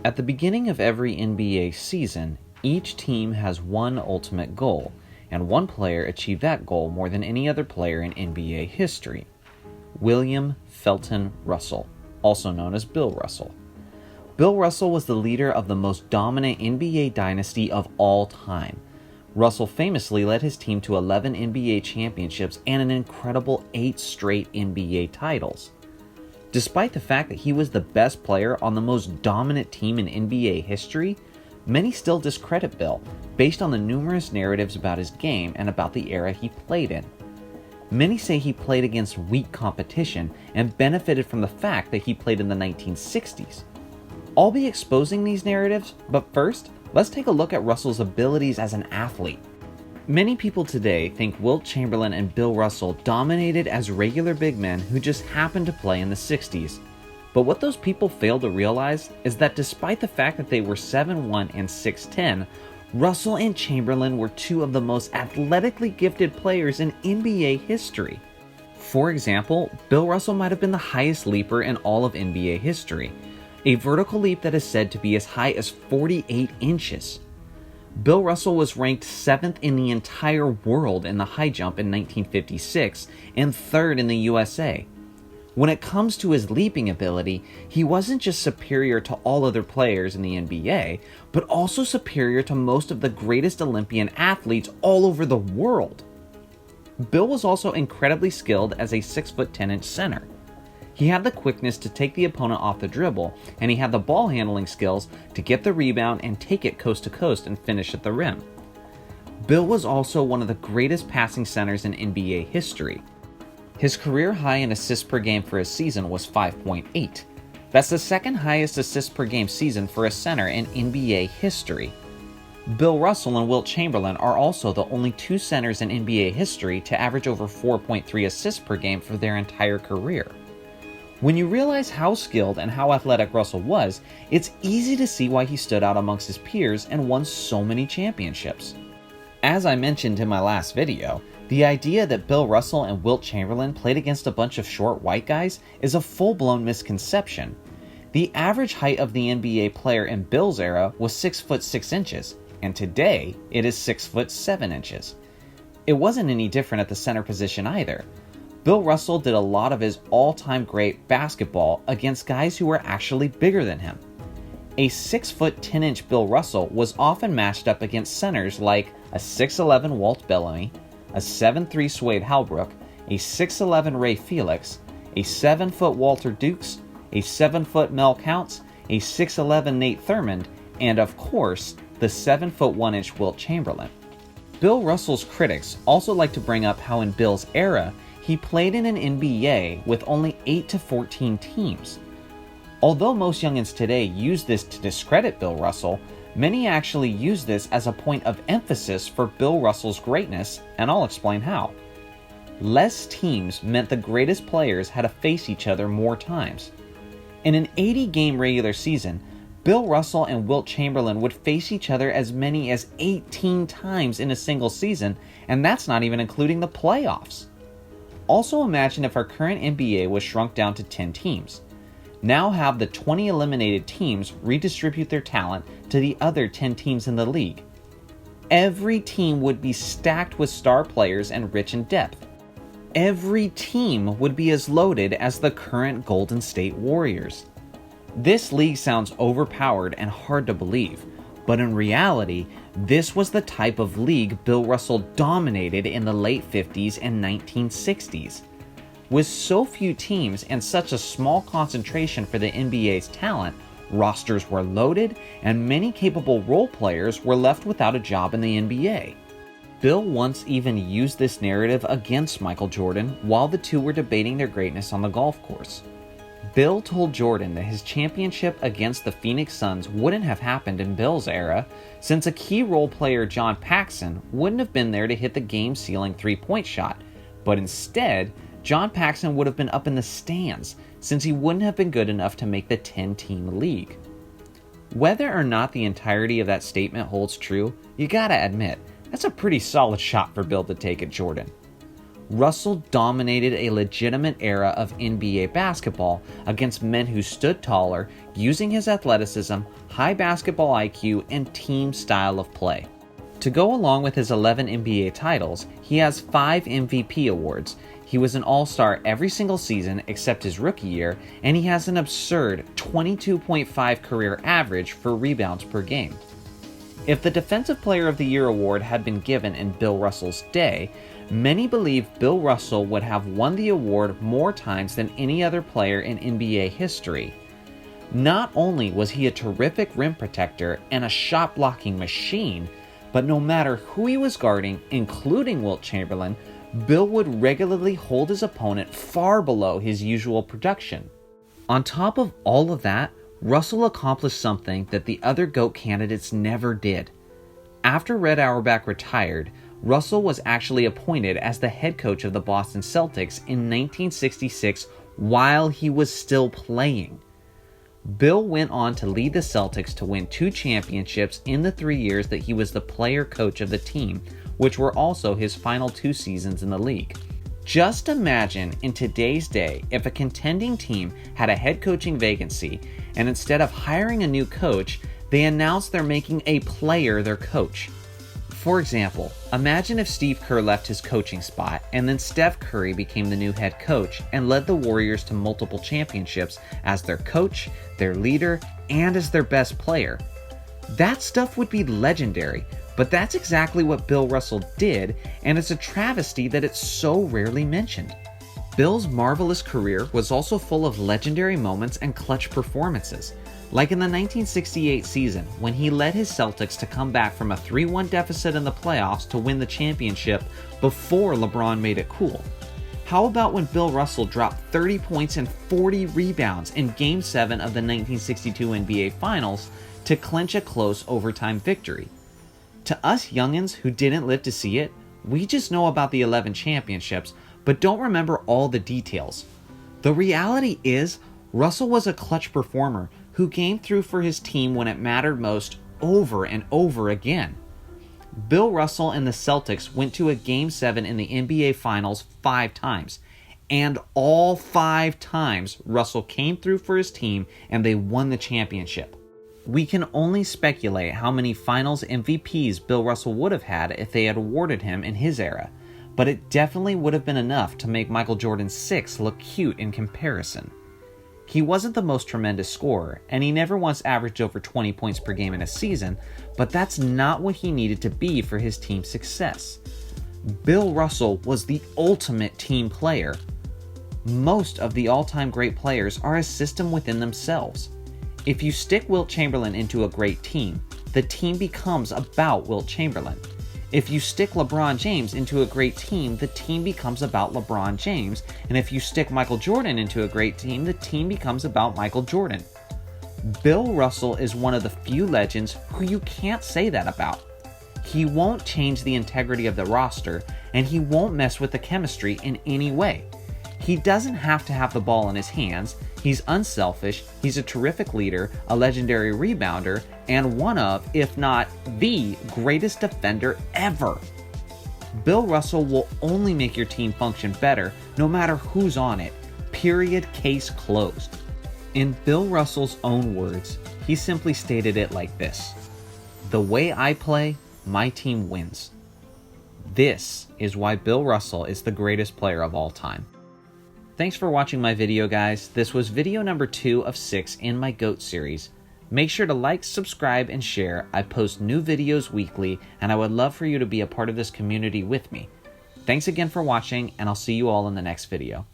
At the beginning of every NBA season, each team has one ultimate goal, and one player achieved that goal more than any other player in NBA history. William Felton Russell, also known as Bill Russell. Bill Russell was the leader of the most dominant NBA dynasty of all time. Russell famously led his team to 11 NBA championships and an incredible 8 straight NBA titles. Despite the fact that he was the best player on the most dominant team in NBA history, many still discredit Bill based on the numerous narratives about his game and about the era he played in. Many say he played against weak competition and benefited from the fact that he played in the 1960s. I'll be exposing these narratives, but first, let's take a look at Russell's abilities as an athlete. Many people today think Wilt Chamberlain and Bill Russell dominated as regular big men who just happened to play in the 60s. But what those people fail to realize is that despite the fact that they were 7'1" and 6'10", Russell and Chamberlain were two of the most athletically gifted players in NBA history. For example, Bill Russell might have been the highest leaper in all of NBA history, a vertical leap that is said to be as high as 48 inches. Bill Russell was ranked 7th in the entire world in the high jump in 1956 and 3rd in the USA. When it comes to his leaping ability, he wasn't just superior to all other players in the NBA, but also superior to most of the greatest Olympian athletes all over the world. Bill was also incredibly skilled as a 6'10" center. He had the quickness to take the opponent off the dribble, and he had the ball handling skills to get the rebound and take it coast to coast and finish at the rim. Bill was also one of the greatest passing centers in NBA history. His career high in assists per game for a season was 5.8. That's the second highest assists per game season for a center in NBA history. Bill Russell and Wilt Chamberlain are also the only two centers in NBA history to average over 4.3 assists per game for their entire career. When you realize how skilled and how athletic Russell was, it's easy to see why he stood out amongst his peers and won so many championships. As I mentioned in my last video, the idea that Bill Russell and Wilt Chamberlain played against a bunch of short white guys is a full-blown misconception. The average height of the NBA player in Bill's era was 6'6", and today it is 6'7". It wasn't any different at the center position either. Bill Russell did a lot of his all-time great basketball against guys who were actually bigger than him. A 6'10" Bill Russell was often matched up against centers like a 6'11" Walt Bellamy, a 7'3" Swade Halbrook, a 6'11" Ray Felix, a 7' Walter Dukes, a 7' Mel Counts, a 6'11" Nate Thurmond, and of course, the 7' 1" Wilt Chamberlain. Bill Russell's critics also like to bring up how in Bill's era, he played in an NBA with only 8 to 14 teams. Although most youngins today use this to discredit Bill Russell, many actually use this as a point of emphasis for Bill Russell's greatness, and I'll explain how. Less teams meant the greatest players had to face each other more times. In an 80-game regular season, Bill Russell and Wilt Chamberlain would face each other as many as 18 times in a single season, and that's not even including the playoffs. Also imagine if our current NBA was shrunk down to 10 teams. Now have the 20 eliminated teams redistribute their talent to the other 10 teams in the league. Every team would be stacked with star players and rich in depth. Every team would be as loaded as the current Golden State Warriors. This league sounds overpowered and hard to believe, but in reality, this was the type of league Bill Russell dominated in the late 50s and 1960s. With so few teams and such a small concentration for the NBA's talent, rosters were loaded and many capable role players were left without a job in the NBA. Bill once even used this narrative against Michael Jordan while the two were debating their greatness on the golf course. Bill told Jordan that his championship against the Phoenix Suns wouldn't have happened in Bill's era, since a key role player, John Paxson, wouldn't have been there to hit the game-sealing three-point shot, but instead, John Paxson would have been up in the stands, since he wouldn't have been good enough to make the 10-team league. Whether or not the entirety of that statement holds true, you gotta admit, that's a pretty solid shot for Bill to take at Jordan. Russell dominated a legitimate era of NBA basketball against men who stood taller, using his athleticism, high basketball IQ, and team style of play. To go along with his 11 NBA titles, he has 5 MVP awards. He was an all-star every single season except his rookie year, and he has an absurd 22.5 career average for rebounds per game. If the Defensive Player of the Year award had been given in Bill Russell's day, many believe Bill Russell would have won the award more times than any other player in NBA history. Not only was he a terrific rim protector and a shot-blocking machine, but no matter who he was guarding, including Wilt Chamberlain, Bill would regularly hold his opponent far below his usual production. On top of all of that, Russell accomplished something that the other GOAT candidates never did. After Red Auerbach retired, Russell was actually appointed as the head coach of the Boston Celtics in 1966 while he was still playing. Bill went on to lead the Celtics to win 2 championships in the 3 years that he was the player coach of the team, which were also his final 2 seasons in the league. Just imagine in today's day if a contending team had a head coaching vacancy and instead of hiring a new coach, they announced they're making a player their coach. For example, imagine if Steve Kerr left his coaching spot and then Steph Curry became the new head coach and led the Warriors to multiple championships as their coach, their leader, and as their best player. That stuff would be legendary, but that's exactly what Bill Russell did, and it's a travesty that it's so rarely mentioned. Bill's marvelous career was also full of legendary moments and clutch performances, like in the 1968 season when he led his Celtics to come back from a 3-1 deficit in the playoffs to win the championship before LeBron made it cool. How about when Bill Russell dropped 30 points and 40 rebounds in Game 7 of the 1962 NBA Finals to clinch a close overtime victory? To us youngins who didn't live to see it, we just know about the 11 championships, but don't remember all the details. The reality is, Russell was a clutch performer who came through for his team when it mattered most over and over again. Bill Russell and the Celtics went to a Game 7 in the NBA Finals 5 times, and all 5 times Russell came through for his team and they won the championship. We can only speculate how many Finals MVPs Bill Russell would have had if they had awarded him in his era, but it definitely would have been enough to make Michael Jordan's 6 look cute in comparison. He wasn't the most tremendous scorer, and he never once averaged over 20 points per game in a season, but that's not what he needed to be for his team's success. Bill Russell was the ultimate team player. Most of the all-time great players are a system within themselves. If you stick Wilt Chamberlain into a great team, the team becomes about Wilt Chamberlain. If you stick LeBron James into a great team, the team becomes about LeBron James. And if you stick Michael Jordan into a great team, the team becomes about Michael Jordan. Bill Russell is one of the few legends who you can't say that about. He won't change the integrity of the roster, and he won't mess with the chemistry in any way. He doesn't have to have the ball in his hands. He's unselfish, he's a terrific leader, a legendary rebounder, and one of, if not the greatest defender ever. Bill Russell will only make your team function better no matter who's on it. Period. Case closed. In Bill Russell's own words, he simply stated it like this: "The way I play, my team wins." This is why Bill Russell is the greatest player of all time. Thanks for watching my video, guys. This was video number 2 of 6 in my GOAT series. Make sure to like, subscribe, and share. I post new videos weekly, and I would love for you to be a part of this community with me. Thanks again for watching, and I'll see you all in the next video.